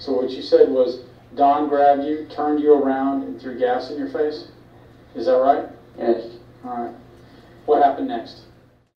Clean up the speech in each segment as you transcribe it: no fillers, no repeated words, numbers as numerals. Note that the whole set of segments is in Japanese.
So what you said was Don grabbed you, turned you around, and threw gas in your face? Is that right? Yes. Alright. What happened next?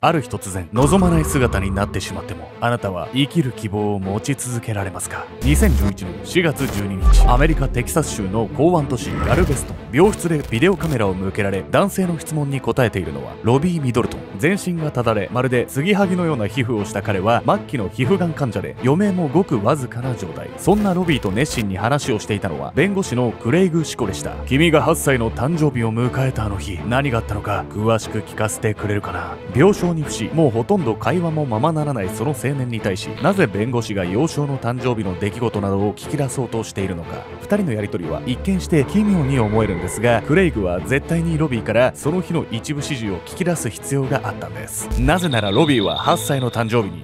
ある日突然望まない姿になってしまってもあなたは生きる希望を持ち続けられますか。2011年4月12日アメリカテキサス州の港湾都市ガルベストン、病室でビデオカメラを向けられ男性の質問に答えているのはロビー・ミドルトン。全身がただれまるで継ぎはぎのような皮膚をした彼は末期の皮膚がん患者で余命もごくわずかな状態。そんなロビーと熱心に話をしていたのは弁護士のクレイグ・シコでした。君が8歳の誕生日を迎えたあの日何があったのか詳しく聞かせてくれるかな。病床に伏しもうほとんど会話もままならないその青年に対しなぜ弁護士が幼少の誕生日の出来事などを聞き出そうとしているのか。2人のやり取りは一見して奇妙に思えるんですがクレイグは絶対にロビーからその日の一部始終を聞き出す必要があったんです。なぜならロビーは8歳の誕生日に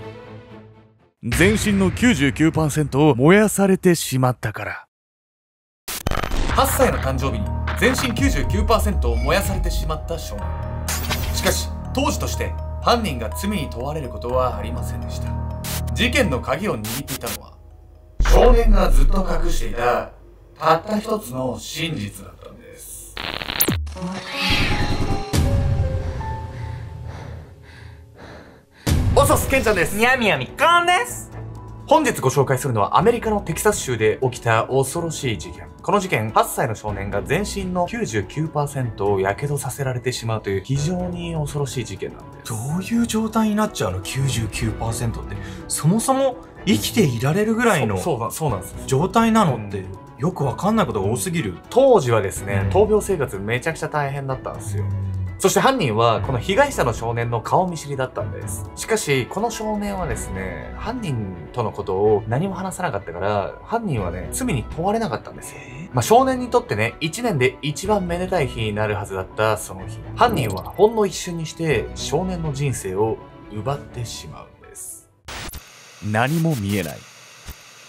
全身の 99% を燃やされてしまったから。8歳の誕生日に全身 99% を燃やされてしまった少年。しかし当時として犯人が罪に問われることはありませんでした。事件の鍵を握っていたのは少年がずっと隠していたたった一つの真実だったんです。おそすけんちゃんです。にゃみやみかんです。本日ご紹介するのはアメリカのテキサス州で起きた恐ろしい事件。この事件、8歳の少年が全身の 99% を火傷させられてしまうという非常に恐ろしい事件なんです。どういう状態になっちゃうの 99% って。そもそも生きていられるぐらいのそうなんです状態なのってよくわかんないことが多すぎる。当時はですね、闘病生活めちゃくちゃ大変だったんですよ。そして犯人はこの被害者の少年の顔見知りだったんです。しかしこの少年はですね犯人とのことを何も話さなかったから犯人はね罪に問われなかったんですよ。少年にとってね1年で一番めでたい日になるはずだったその日、犯人はほんの一瞬にして少年の人生を奪ってしまうんです。何も見えない。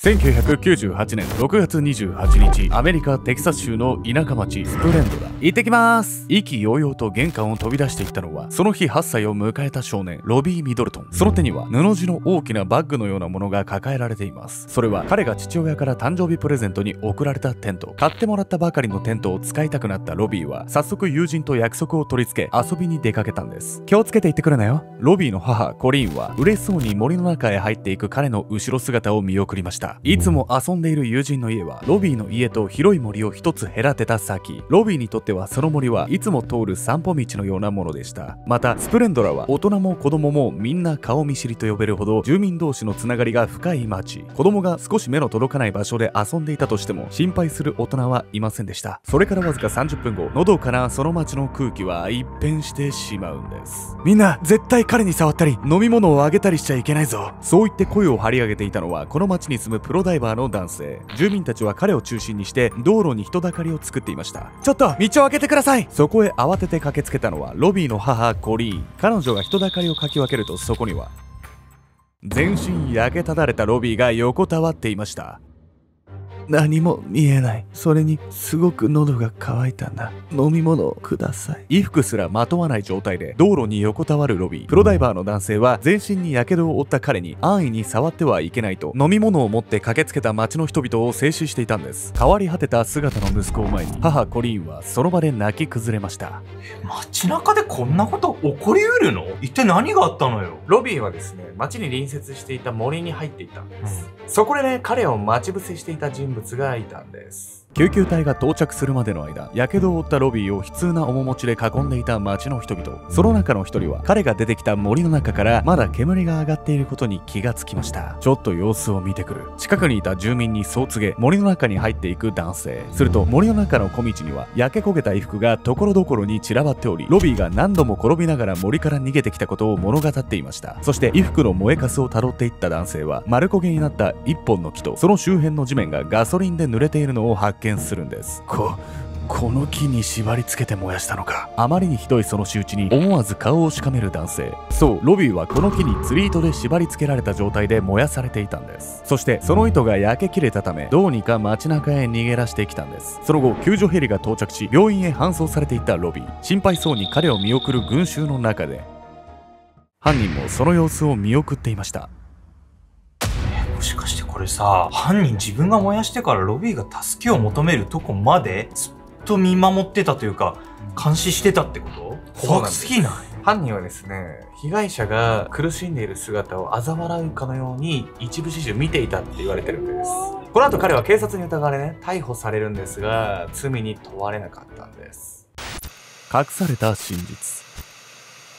1998年6月28日アメリカテキサス州の田舎町スプレンドラ。行ってきます。意気揚々と玄関を飛び出していったのはその日8歳を迎えた少年ロビー・ミドルトン。その手には布地の大きなバッグのようなものが抱えられています。それは彼が父親から誕生日プレゼントに贈られたテント。買ってもらったばかりのテントを使いたくなったロビーは早速友人と約束を取り付け遊びに出かけたんです。気をつけて行ってくるなよ。ロビーの母コリーンは嬉しそうに森の中へ入っていく彼の後ろ姿を見送りました。いつも遊んでいる友人の家はロビーの家と広い森を一つ隔てた先。ロビーにとってはその森はいつも通る散歩道のようなものでした。またスプレンドラは大人も子供もみんな顔見知りと呼べるほど住民同士のつながりが深い町。子供が少し目の届かない場所で遊んでいたとしても心配する大人はいませんでした。それからわずか30分後のどかなその町の空気は一変してしまうんです。みんな絶対彼に触ったり飲み物をあげたりしちゃいけないぞ。そう言って声を張り上げていたのはこの町に住むプロダイバーの男性。住民たちは彼を中心にして道路に人だかりを作っていました。ちょっと道を開けてください。そこへ慌てて駆けつけたのはロビーの母コリーン。彼女が人だかりをかき分けるとそこには全身焼けただれたロビーが横たわっていました。何も見えない。それにすごく喉が渇いたんだ。飲み物をください。衣服すらまとわない状態で道路に横たわるロビー。プロダイバーの男性は全身に火傷を負った彼に安易に触ってはいけないと飲み物を持って駆けつけた町の人々を制止していたんです。変わり果てた姿の息子を前に母コリーンはその場で泣き崩れました。街中でこんなこと起こりうるの？一体何があったのよ。ロビーはですね町に隣接していた森に入っていったんです。そこでね彼を待ち伏せしていた人物がいたんです。救急隊が到着するまでの間、火傷を負ったロビーを悲痛な面持ちで囲んでいた町の人々。その中の一人は彼が出てきた森の中からまだ煙が上がっていることに気がつきました。ちょっと様子を見てくる。近くにいた住民にそう告げ森の中に入っていく男性。すると森の中の小道には焼け焦げた衣服がところどころに散らばっており、ロビーが何度も転びながら森から逃げてきたことを物語っていました。そして衣服の燃えかすをたどっていった男性は丸焦げになった一本の木とその周辺の地面がガソリンで濡れているのを発見するんです。この木に縛り付けて燃やしたのか。あまりにひどいその仕打ちに思わず顔をしかめる男性。そうロビーはこの木に釣り糸で縛り付けられた状態で燃やされていたんです。そしてその糸が焼け切れたためどうにか街中へ逃げ出してきたんです。その後救助ヘリが到着し病院へ搬送されていったロビー。心配そうに彼を見送る群衆の中で犯人もその様子を見送っていました。もしかしてこれさ、犯人自分が燃やしてからロビーが助けを求めるとこまでずっと見守ってたというか、監視してたってこと？怖すぎない？犯人はですね、被害者が苦しんでいる姿を嘲笑うかのように一部始終見ていたって言われてるんです。この後彼は警察に疑われね、逮捕されるんですが、罪に問われなかったんです。隠された真実。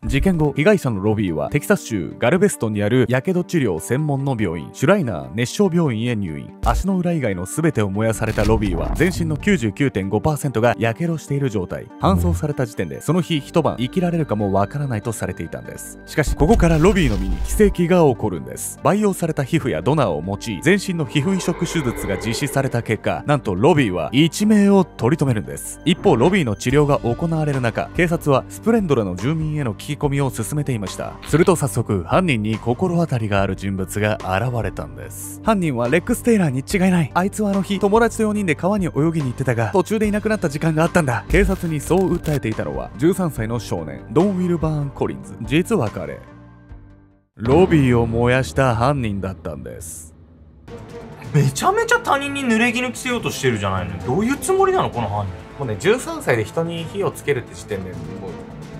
事件後、被害者のロビーはテキサス州ガルベストンにある火傷治療専門の病院、シュライナー熱傷病院へ入院。足の裏以外の全てを燃やされたロビーは全身の 99.5% が火傷している状態。搬送された時点でその日一晩生きられるかもわからないとされていたんです。しかしここからロビーの身に奇跡が起こるんです。培養された皮膚やドナーを用い、全身の皮膚移植手術が実施された結果、なんとロビーは一命を取り留めるんです。一方、ロビーの治療が行われる中、警察はスプレンドラの住民への聞き込みを進めていました。すると早速、犯人に心当たりがある人物が現れたんです。犯人はレックス・テイラーに違いない。あいつはあの日、友達と4人で川に泳ぎに行ってたが、途中でいなくなった時間があったんだ。警察にそう訴えていたのは、13歳の少年、ドン・ウィルバーン・コリンズ。実は彼、ロビーを燃やした犯人だったんです。めちゃめちゃ他人に濡れ衣着せようとしてるじゃないの。どういうつもりなのこの犯人。もうね、13歳で人に火をつけるって時点でもう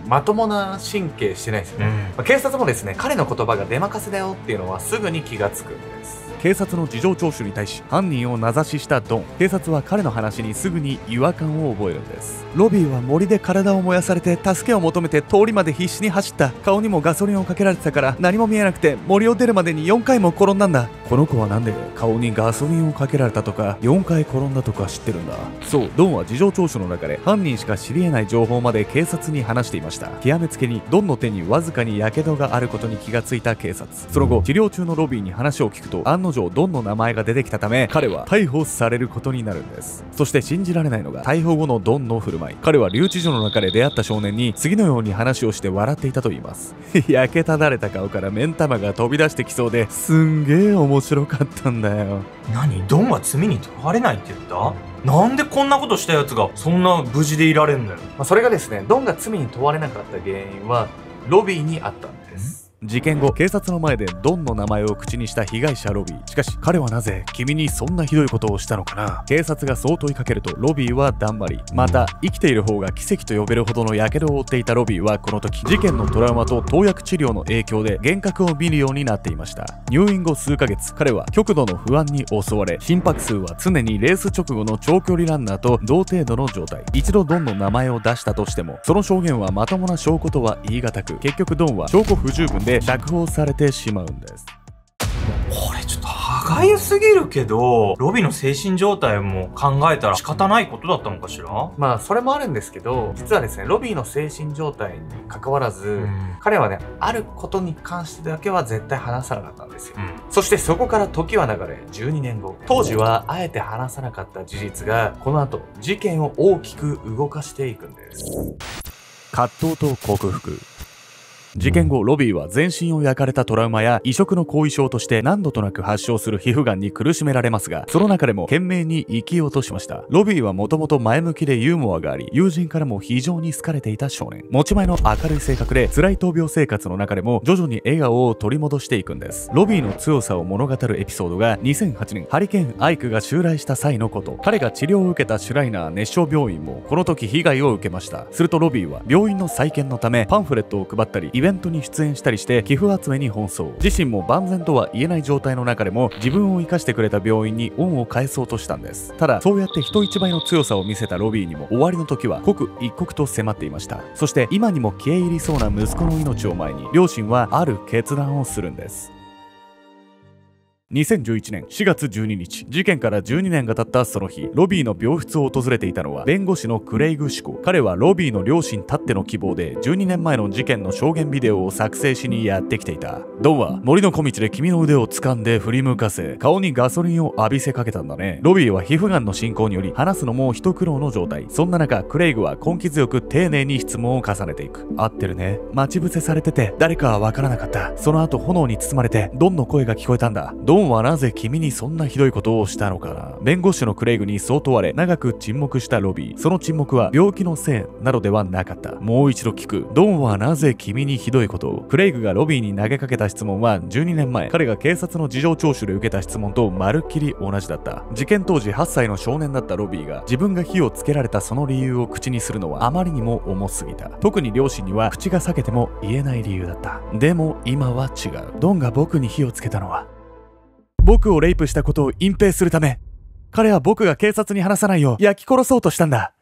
まともな神経してないですよね。警察もですね、彼の言葉が出任せだよっていうのはすぐに気がつくんです。警察の事情聴取に対し犯人を名指ししたドン。警察は彼の話にすぐに違和感を覚えるんです。ロビーは森で体を燃やされて助けを求めて通りまで必死に走った。顔にもガソリンをかけられてたから何も見えなくて森を出るまでに4回も転んだんだ。この子はなんで顔にガソリンをかけられたとか4回転んだとか知ってるんだ。そう、ドンは事情聴取の中で犯人しか知り得ない情報まで警察に話していました。極めつけにドンの手にわずかに火傷があることに気がついた警察。その後、治療中のロビーに話を聞くと案の定ドンの名前が出てきたため彼は逮捕されることになるんです。そして信じられないのが逮捕後のドンの振る舞い。彼は留置所の中で出会った少年に次のように話をして笑っていたと言います。焼けただれた顔から目ん玉が飛び出してきそうですんげえ面白かったんだよ。何？ドンは罪に問われないって言った？なんでこんなことしたやつがそんな無事でいられんのよ。それがですね、ドンが罪に問われなかった原因はロビーにあったんです。事件後、警察の前でドンの名前を口にした被害者ロビー。しかし彼はなぜ君にそんなひどいことをしたのかな。警察がそう問いかけるとロビーはだんまり。また生きている方が奇跡と呼べるほどの火傷を負っていたロビーはこの時事件のトラウマと投薬治療の影響で幻覚を見るようになっていました。入院後数ヶ月、彼は極度の不安に襲われ、心拍数は常にレース直後の長距離ランナーと同程度の状態。一度ドンの名前を出したとしてもその証言はまともな証拠とは言い難く、結局ドンは証拠不十分で釈放されてしまうんです。これちょっと歯がゆすぎるけど、ロビーの精神状態も考えたら仕方ないことだったのかしら。まあそれもあるんですけど、実はですね、ロビーの精神状態に関わらず、彼はね、あることに関してだけは絶対話さなかったんですよ。そしてそこから時は流れ12年後、当時はあえて話さなかった事実がこの後事件を大きく動かしていくんです。葛藤と克服。事件後、ロビーは全身を焼かれたトラウマや移植の後遺症として何度となく発症する皮膚がんに苦しめられますが、その中でも懸命に生きようとしました。ロビーはもともと前向きでユーモアがあり、友人からも非常に好かれていた少年。持ち前の明るい性格で辛い闘病生活の中でも徐々に笑顔を取り戻していくんです。ロビーの強さを物語るエピソードが2008年ハリケーンアイクが襲来した際のこと。彼が治療を受けたシュライナー熱傷病院もこの時被害を受けました。するとロビーは病院の再建のためパンフレットを配ったりイベントに出演したりして寄付集めに奔走。自身も万全とは言えない状態の中でも自分を生かしてくれた病院に恩を返そうとしたんです。ただそうやって人一倍の強さを見せたロビーにも終わりの時は刻一刻と迫っていました。そして今にも消え入りそうな息子の命を前に両親はある決断をするんです。2011年4月12日、事件から12年が経ったその日、ロビーの病室を訪れていたのは弁護士のクレイグ・シコ。彼はロビーの両親たっての希望で12年前の事件の証言ビデオを作成しにやってきていた。ドンは森の小道で君の腕を掴んで振り向かせ、顔にガソリンを浴びせかけたんだね。ロビーは皮膚がんの進行により話すのも一苦労の状態。そんな中、クレイグは根気強く丁寧に質問を重ねていく。合ってるね。待ち伏せされてて誰かはわからなかった。その後炎に包まれてドンの声が聞こえたんだ。ドンンはなぜ君にそんなひどいことをしたのかな。弁護士のクレイグにそう問われ、長く沈黙したロビー。その沈黙は病気のせいなどではなかった。もう一度聞く。ドンはなぜ君にひどいことを。クレイグがロビーに投げかけた質問は12年前、彼が警察の事情聴取で受けた質問とまるっきり同じだった。事件当時8歳の少年だったロビーが自分が火をつけられたその理由を口にするのはあまりにも重すぎた。特に両親には口が裂けても言えない理由だった。でも今は違う。ドンが僕に火をつけたのは僕をレイプしたことを隠蔽するため。彼は僕が警察に話さないよう焼き殺そうとしたんだ。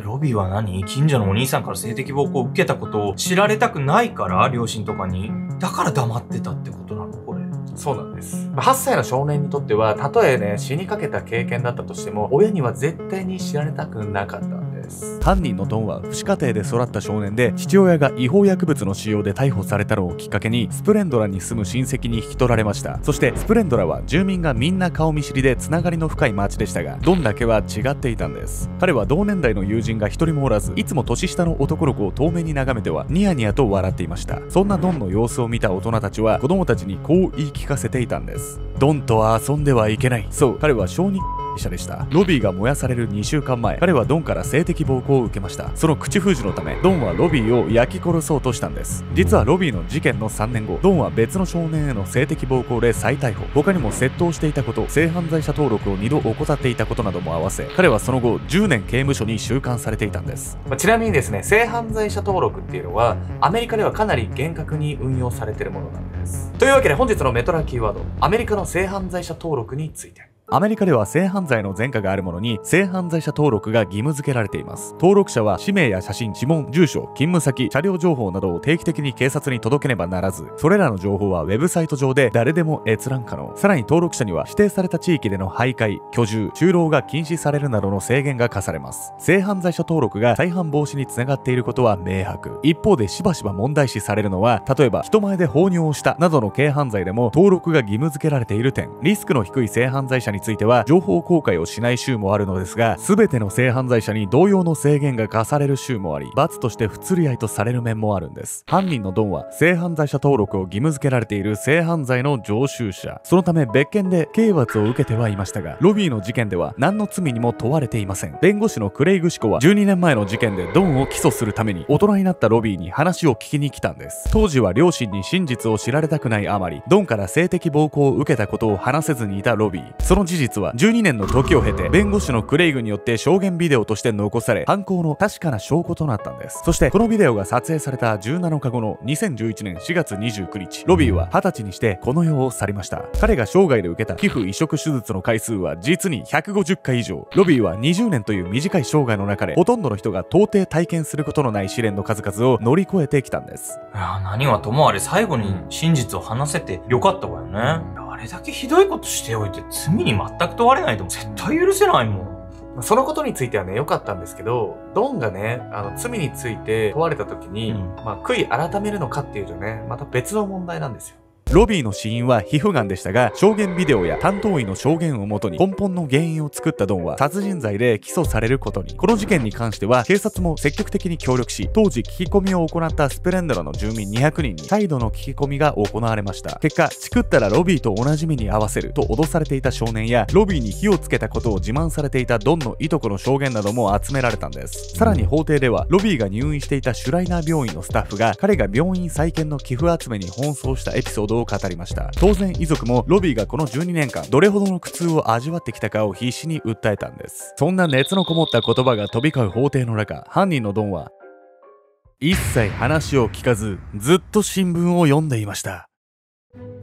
ロビーは何？近所のお兄さんから性的暴行を受けたことを知られたくないから、両親とかに。だから黙ってたってことなのこれ。そうなんです。8歳の少年にとっては、たとえね、死にかけた経験だったとしても、親には絶対に知られたくなかったんです。犯人のドンは、父子家庭で育った少年で、父親が違法薬物の使用で逮捕されたのをきっかけに、スプレンドラに住む親戚に引き取られました。そして、スプレンドラは住民がみんな顔見知りでつながりの深い町でしたが、ドンだけは違っていたんです。彼は同年代の友人が一人もおらず、いつも年下の男の子を遠目に眺めては、ニヤニヤと笑っていました。そんなドンの様子を見た大人たちは、子供たちにこう言い聞かせていたんです。ドンとは遊んではいけない。そう、彼は小児者でした。ロビーが燃やされる2週間前、彼はドンから性的暴行を受けました。その口封じのため、ドンはロビーを焼き殺そうとしたんです。実はロビーの事件の3年後、ドンは別の少年への性的暴行で再逮捕。他にも窃盗していたこと、性犯罪者登録を2度怠っていたことなども合わせ、彼はその後10年刑務所に収監されていたんです。ちなみにですね、性犯罪者登録っていうのはアメリカではかなり厳格に運用されているものなんです。というわけで本日のメトラキーワード、アメリカの性犯罪者登録について。アメリカでは性犯罪の前科がある者に性犯罪者登録が義務付けられています。登録者は氏名や写真、指紋、住所、勤務先、車両情報などを定期的に警察に届けねばならず、それらの情報はウェブサイト上で誰でも閲覧可能。さらに登録者には指定された地域での徘徊、居住、就労が禁止されるなどの制限が課されます。性犯罪者登録が再犯防止につながっていることは明白。一方でしばしば問題視されるのは、例えば人前で放尿をしたなどの軽犯罪でも登録が義務付けられている点。リスクの低い性犯罪者については情報公開をしない州もあるのですが、全ての性犯罪者に同様の制限が課される州もあり、罰として不釣り合いとされる面もあるんです。犯人のドンは性犯罪者登録を義務付けられている性犯罪の常習者。そのため別件で刑罰を受けてはいましたが、ロビーの事件では何の罪にも問われていません。弁護士のクレイグ氏子は12年前の事件でドンを起訴するために大人になったロビーに話を聞きに来たんです。当時は両親に真実を知られたくないあまり、ドンから性的暴行を受けたことを話せずにいたロビー。その事実は12年の時を経て弁護士のクレイグによって証言ビデオとして残され、犯行の確かな証拠となったんです。そしてこのビデオが撮影された17日後の2011年4月29日、ロビーは20歳にしてこの世を去りました。彼が生涯で受けた皮膚移植手術の回数は実に150回以上。ロビーは20年という短い生涯の中でほとんどの人が到底体験することのない試練の数々を乗り越えてきたんです。何はともあれ最後に真実を話せてよかったわよね。あれだけひどいことしておいて罪に全く問われないと絶対許せないもん。そのことについてはね、良かったんですけど、ドンがね、罪について問われた時に、悔い改めるのかっていうとね、また別の問題なんですよ。ロビーの死因は皮膚がんでしたが、証言ビデオや担当医の証言をもとに根本の原因を作ったドンは殺人罪で起訴されることに。この事件に関しては警察も積極的に協力し、当時聞き込みを行ったスプレンドラの住民200人に再度の聞き込みが行われました。結果、チクったらロビーと同じ目に合わせると脅されていた少年や、ロビーに火をつけたことを自慢されていたドンのいとこの証言なども集められたんです。さらに法廷では、ロビーが入院していたシュライナー病院のスタッフが彼が病院再建の寄付集めに奔走したエピソードを語りました。当然遺族もロビーがこの12年間どれほどの苦痛を味わってきたかを必死に訴えたんです。そんな熱のこもった言葉が飛び交う法廷の中、犯人のドンは一切話を聞かず、ずっと新聞を読んでいました。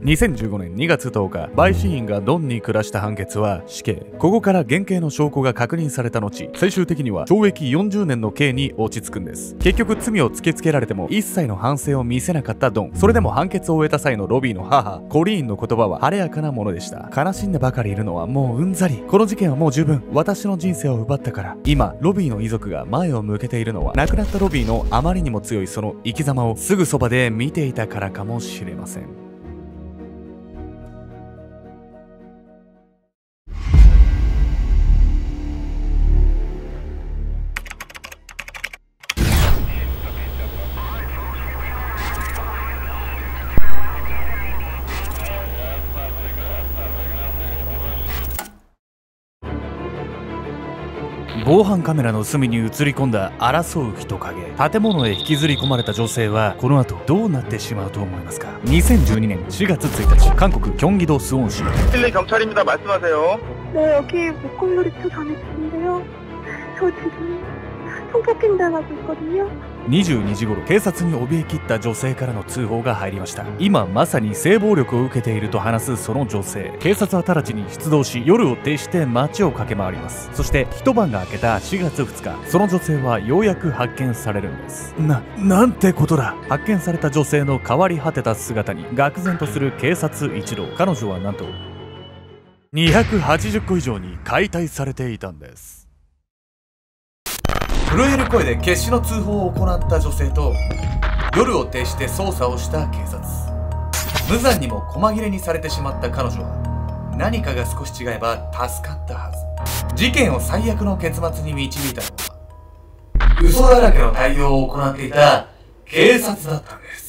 2015年2月10日、陪審員がドンに下した判決は死刑。ここから減刑の証拠が確認された後、最終的には懲役40年の刑に落ち着くんです。結局罪を突きつけられても一切の反省を見せなかったドン。それでも判決を終えた際のロビーの母コリーンの言葉は晴れやかなものでした。悲しんでばかりいるのはもううんざり。この事件はもう十分。私の人生を奪ったから。今ロビーの遺族が前を向けているのは、亡くなったロビーのあまりにも強いその生き様をすぐそばで見ていたからかもしれません。防犯カメラの隅に映り込んだ争う人影。建物へ引きずり込まれた女性はこの後どうなってしまうと思いますか。2012年4月1日韓国キョンギ道スウォン市。 실내 경찰입니다. 말씀하세요. 네, 여기 목걸놀이터 다니시는데요. 저 지금 성폭행 당하고 있거든요. 22時頃、警察に怯え切った女性からの通報が入りました。今まさに性暴力を受けていると話すその女性。警察は直ちに出動し、夜を徹して街を駆け回ります。そして一晩が明けた4月2日、その女性はようやく発見されるんです。なんてことだ。発見された女性の変わり果てた姿に愕然とする警察一同。彼女はなんと280個以上に解体されていたんです。震える声で決死の通報を行った女性と、夜を徹して捜査をした警察。無残にも細切れにされてしまった彼女は、何かが少し違えば助かったはず。事件を最悪の結末に導いたのは、嘘だらけの対応を行っていた警察だったんです。